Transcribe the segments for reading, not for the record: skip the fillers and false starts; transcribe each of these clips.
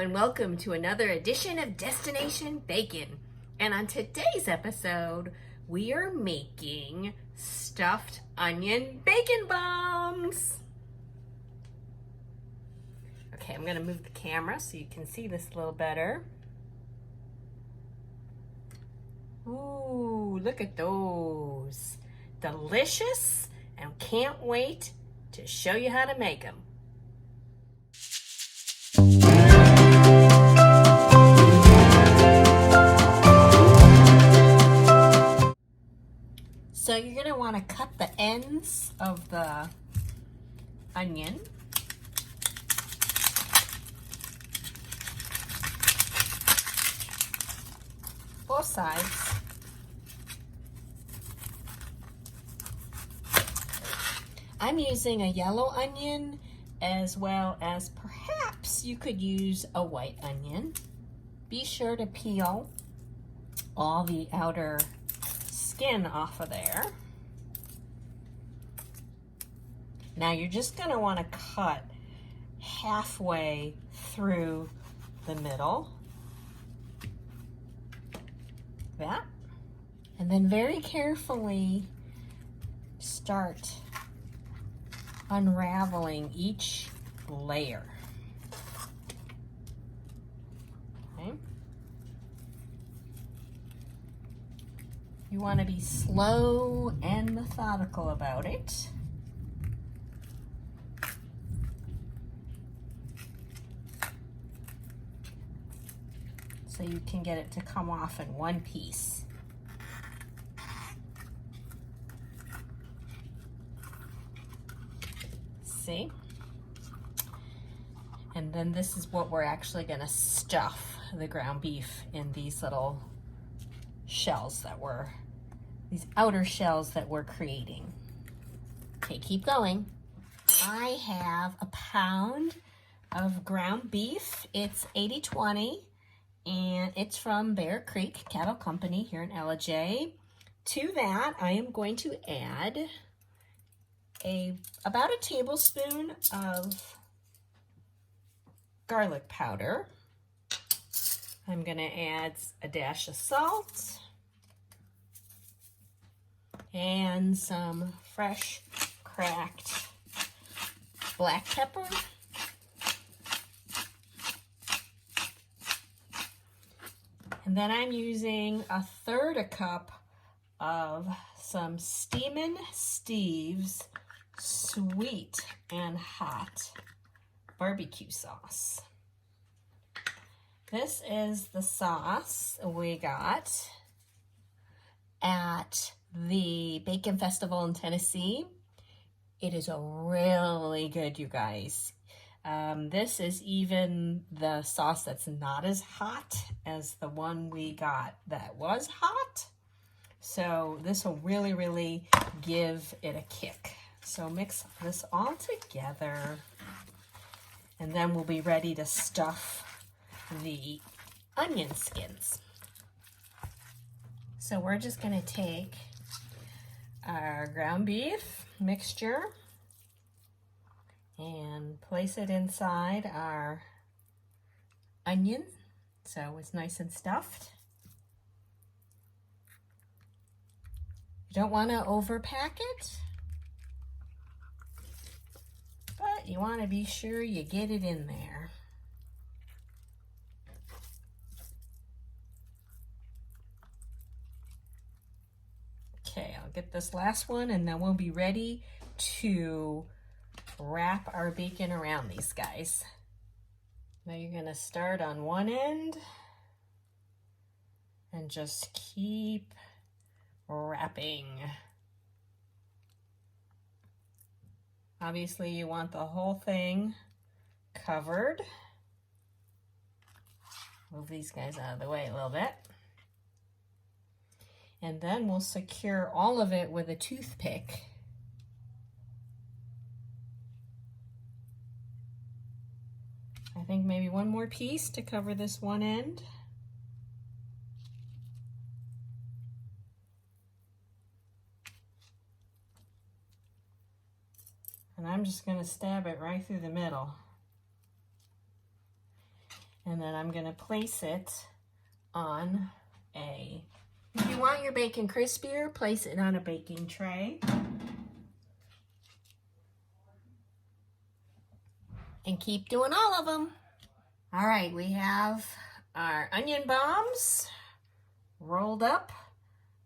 and welcome to another edition of Destination Bacon. And on today's episode, we are making stuffed onion bacon bombs. Okay, I'm gonna move the camera so you can see this a little better. Ooh, look at those. Delicious, and can't wait to show you how to make them. So you're going to want to cut the ends of the onion. Both sides. I'm using a yellow onion as well as perhaps you could use a white onion. Be sure to peel all the outer skin off of there. Now you're just going to want to cut halfway through the middle. That. And then very carefully start unraveling each layer. Okay. You want to be slow and methodical about it. So you can get it to come off in one piece. See? And then this is what we're actually going to stuff the ground beef in, these little shells that we're, these outer shells that we're creating. Okay, keep going. I have a pound of ground beef. It's 80-20 and it's from Bear Creek Cattle Company here in LJ. To that, I am going to add about a tablespoon of garlic powder. I'm going to add a dash of salt and some fresh cracked black pepper. And then I'm using 1/3 cup of some Steamin' Steve's sweet and hot barbecue sauce. This is the sauce we got at the Bacon Festival in Tennessee. It is really good, you guys. This is even the sauce that's not as hot as the one we got that was hot. So this will really, really give it a kick. So mix this all together, and then we'll be ready to stuff the onion skins. So we're just going to take our ground beef mixture and place it inside our onion so it's nice and stuffed. You don't want to overpack it, but you want to be sure you get it in there. Okay, I'll get this last one and then we'll be ready to wrap our bacon around these guys. Now you're going to start on one end and just keep wrapping. Obviously you want the whole thing covered. Move these guys out of the way a little bit. And then we'll secure all of it with a toothpick. I think maybe one more piece to cover this one end. And I'm just going to stab it right through the middle. And then I'm gonna place it on if you want your bacon crispier, place it on a baking tray. And keep doing all of them. All right, we have our onion bombs rolled up.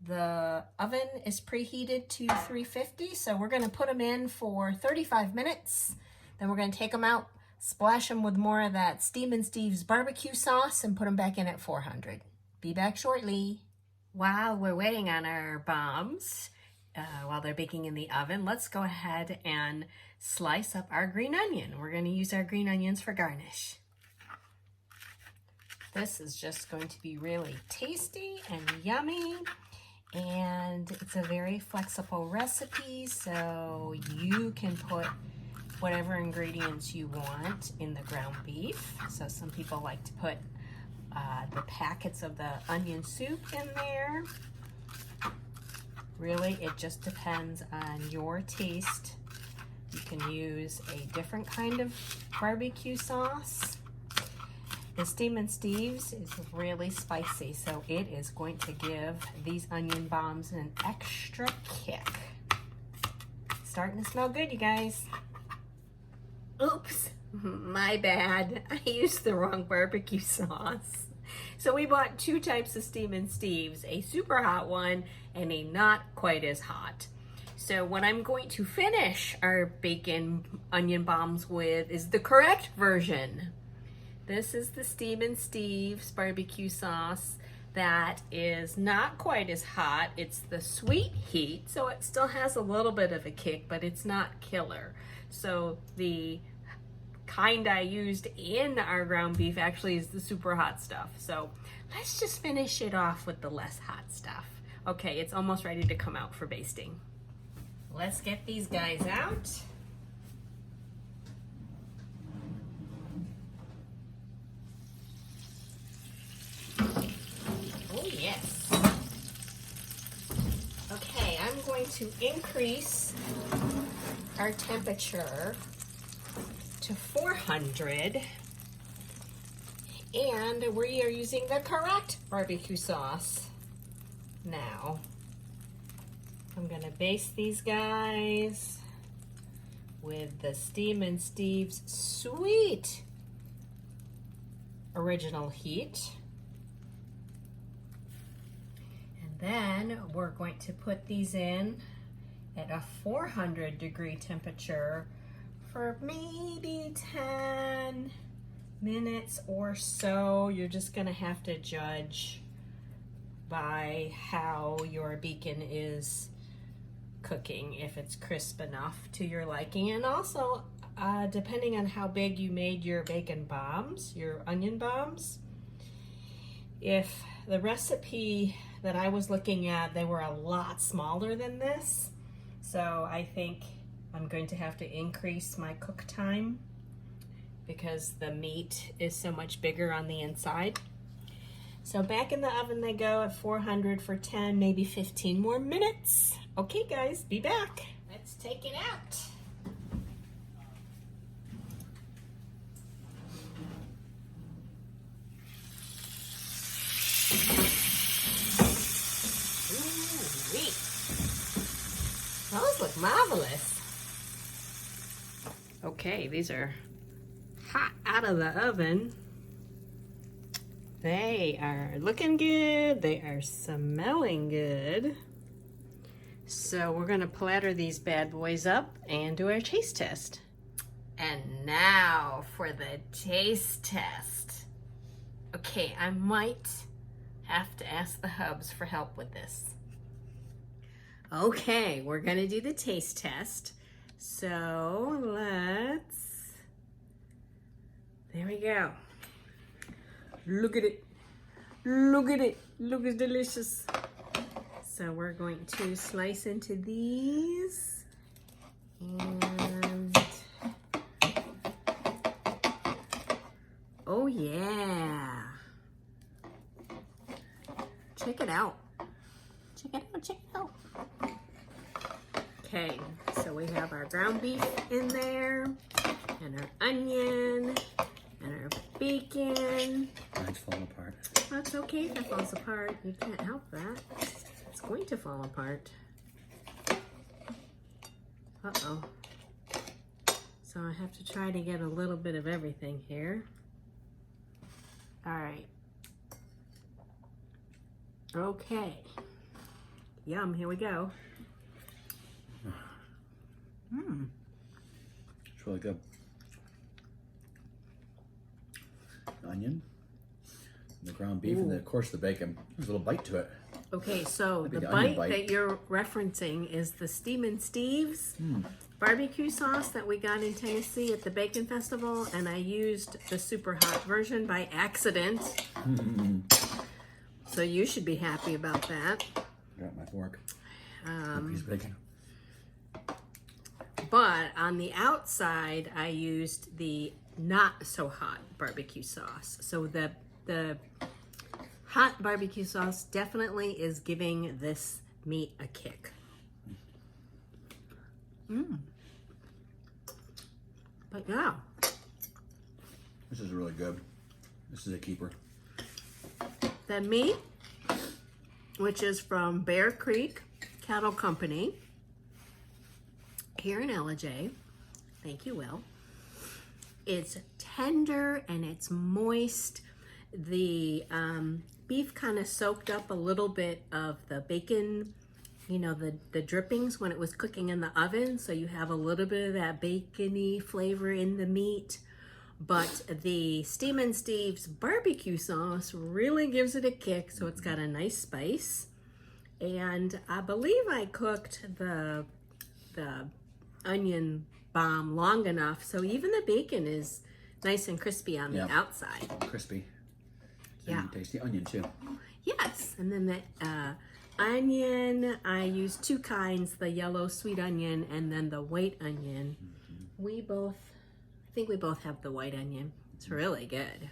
The oven is preheated to 350, so we're gonna put them in for 35 minutes. Then we're gonna take them out, splash them with more of that Steam and Steve's barbecue sauce, and put them back in at 400. Be back shortly. While we're waiting on our bombs, while they're baking in the oven, let's go ahead and slice up our green onion. We're going to use our green onions for garnish. This is just going to be really tasty and yummy, and it's a very flexible recipe, so you can put whatever ingredients you want in the ground beef. So some people like to put the packets of the onion soup in there. Really, it just depends on your taste. You can use a different kind of barbecue sauce. The Steam and Steve's is really spicy, so it is going to give these onion bombs an extra kick. Starting to smell good, you guys. Oops, my bad. I used the wrong barbecue sauce. So we bought two types of Steam and Steve's, a super hot one and a not quite as hot. So what I'm going to finish our bacon onion bombs with is the correct version. This is the Steam and Steve's barbecue sauce that is not quite as hot. It's the sweet heat, so it still has a little bit of a kick, but it's not killer. So the kind I used in our ground beef actually is the super hot stuff. So let's just finish it off with the less hot stuff. Okay, it's almost ready to come out for basting. Let's get these guys out. Oh yes. Okay, I'm going to increase our temperature to 400, and we are using the correct barbecue sauce now. I'm gonna baste these guys with the Steam and Steve's sweet original heat. And then we're going to put these in at a 400-degree temperature for maybe 10 minutes or so. You're just gonna have to judge by how your bacon is cooking, if it's crisp enough to your liking, and also depending on how big you made your bacon bombs, your onion bombs. If the recipe that I was looking at, they were a lot smaller than this, so I think I'm going to have to increase my cook time because the meat is so much bigger on the inside. So back in the oven they go at 400 for 10, maybe 15 more minutes. Okay guys, be back. Let's take it out. Ooh-wee. Those look marvelous. Okay, these are hot out of the oven. They are looking good. They are smelling good. So we're gonna platter these bad boys up and do our taste test. And now for the taste test. Okay, I might have to ask the hubs for help with this. Okay, we're gonna do the taste test. So there we go. Look at it. Look at it. Look, it's delicious. So we're going to slice into these. And oh yeah. Check it out. Check it out, check it out. Okay, so we have our ground beef in there and our onion And our bacon. Mine's falling apart. That's okay if it falls apart. You can't help that. It's going to fall apart. Uh-oh. So I have to try to get a little bit of everything here. All right. Okay. Yum, here we go. It's really good. Onion, the ground beef, and then of course the bacon. There's a little bite to it. Okay, so the onion bite that you're referencing is the Steve's barbecue sauce that we got in Tennessee at the Bacon Festival, and I used the super hot version by accident. So you should be happy about that. Got my fork. Piece of bacon. But on the outside, I used the not so hot barbecue sauce. So the hot barbecue sauce definitely is giving this meat a kick. But yeah. This is really good. This is a keeper. The meat, which is from Bear Creek Cattle Company here in LJ. Thank you, Will. It's tender and it's moist. The beef kind of soaked up a little bit of the bacon, you know, the drippings when it was cooking in the oven. So you have a little bit of that bacony flavor in the meat. But the Steve's barbecue sauce really gives it a kick. So it's got a nice spice. And I believe I cooked the onion bomb long enough so even the bacon is nice and crispy on the outside. Crispy. Yeah. Tasty onion too. Yes, and then the onion, I use two kinds, the yellow sweet onion and then the white onion. I think we both have the white onion. It's really good.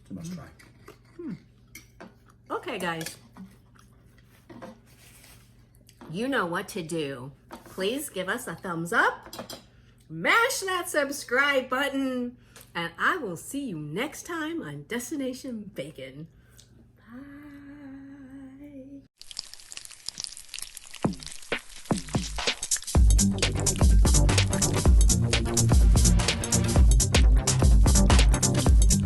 It's a must try. Okay, guys. You know what to do. Please give us a thumbs up, mash that subscribe button, and I will see you next time on Destination Bacon. Bye.